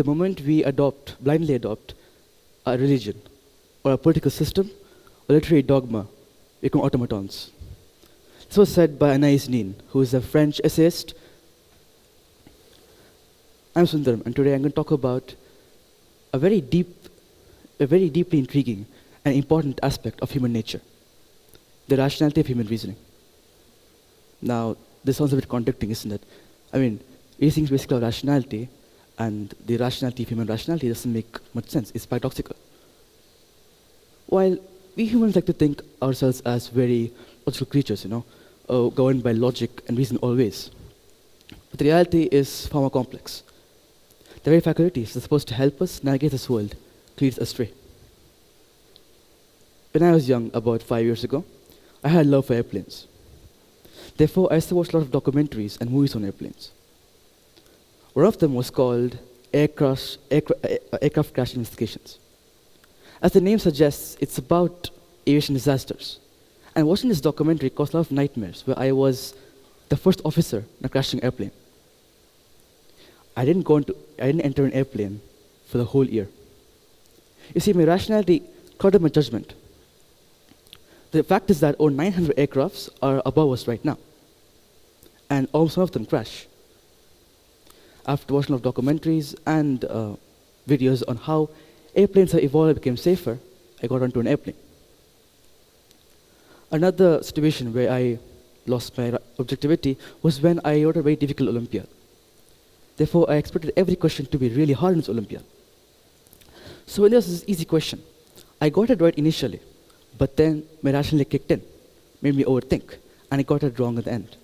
the moment we blindly adopt a religion or a political system or literary dogma, we become automatons. This was said by Anais Nin, who is a French essayist. I'm Sundaram, and today I'm going to talk about a very deeply intriguing and important aspect of human nature, the rationality of human reasoning. Now, this sounds a bit contradicting, isn't it? I mean, reasoning is basically about rationality, and the rationality of human rationality doesn't make much sense. It's paradoxical. While we humans like to think ourselves as very logical creatures, governed by logic and reason always. But the reality is far more complex. The very faculties that are supposed to help us navigate this world lead us astray. When I was young, about 5 years ago, I had a love for airplanes. Therefore, I used to watch a lot of documentaries and movies on airplanes. One of them was called Aircraft Crash Investigations. As the name suggests, it's about aviation disasters. And watching this documentary caused a lot of nightmares, where I was the first officer in a crashing airplane. I didn't enter an airplane for the whole year. You see, my rationality clouded my judgment. The fact is that over 900 aircrafts are above us right now, and almost none of them crash. After watching a lot of documentaries and videos on how airplanes have evolved and became safer, I got onto an airplane. Another situation where I lost my objectivity was when I wrote a very difficult Olympiad. Therefore, I expected every question to be really hard in this Olympiad. So when there was this easy question, I got it right initially, but then my rationality kicked in, made me overthink, and I got it wrong at the end.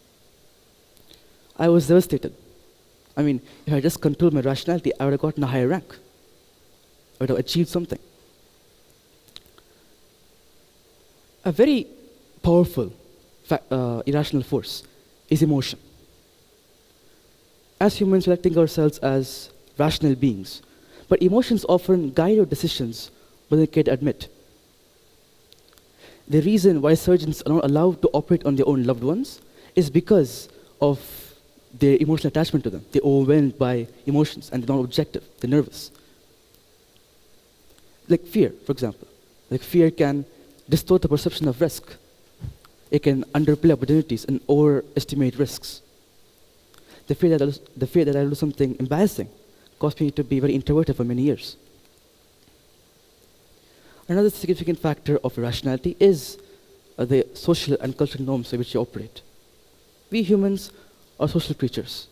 I was devastated. I mean, if I just controlled my rationality, I would have gotten a higher rank. I would have achieved something. A very powerful, irrational force is emotion. As humans, we like to think ourselves as rational beings, but emotions often guide our decisions more than we care to admit. The reason why surgeons are not allowed to operate on their own loved ones is because of their emotional attachment to them. They're overwhelmed by emotions and they're not objective, they're nervous. Like fear, for example. Like fear can distort the perception of risk. It can underplay opportunities and overestimate risks. The fear that I'll do something embarrassing caused me to be very introverted for many years. Another significant factor of irrationality is the social and cultural norms by which we operate. We humans are social creatures.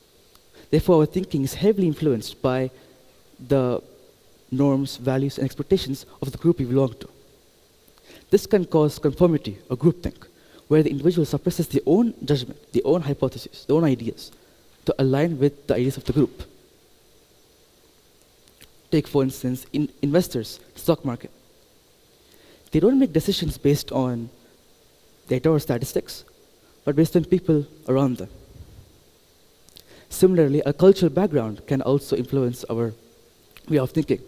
Therefore, our thinking is heavily influenced by the norms, values, and expectations of the group we belong to. This can cause conformity or groupthink, where the individual suppresses their own judgment, their own hypotheses, their own ideas, to align with the ideas of the group. Take, for instance, investors, stock market. They don't make decisions based on data or statistics, but based on people around them. Similarly, a cultural background can also influence our way of thinking.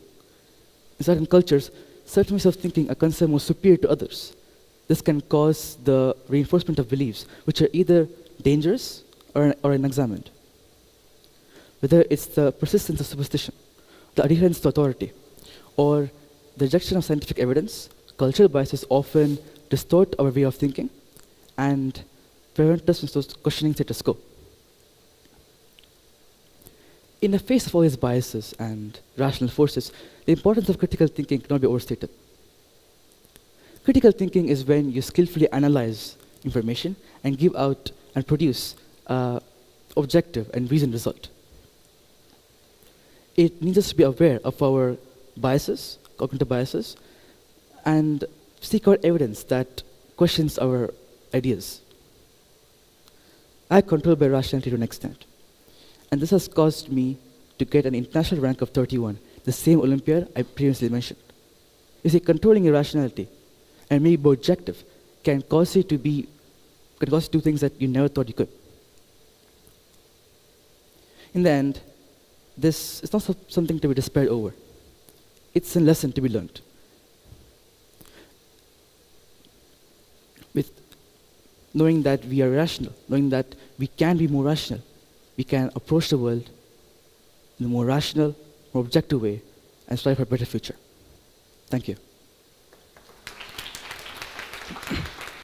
In certain cultures, certain ways of thinking are considered more superior to others. This can cause the reinforcement of beliefs, which are either dangerous or unexamined. Whether it's the persistence of superstition, the adherence to authority, or the rejection of scientific evidence, cultural biases often distort our way of thinking and prevent us from questioning status quo. In the face of all these biases and rational forces, the importance of critical thinking cannot be overstated. Critical thinking is when you skillfully analyze information and give out and produce objective and reasoned result. It needs us to be aware of our biases, cognitive biases, and seek out evidence that questions our ideas. I control by rationality to an extent. And this has caused me to get an international rank of 31, the same Olympiad I previously mentioned. You see, controlling irrationality and being more objective can cause you to do things that you never thought you could. In the end, this is not something to be despaired over. It's a lesson to be learned. With knowing that we are rational, knowing that we can be more rational, we can approach the world in a more rational, more objective way, and strive for a better future. Thank you.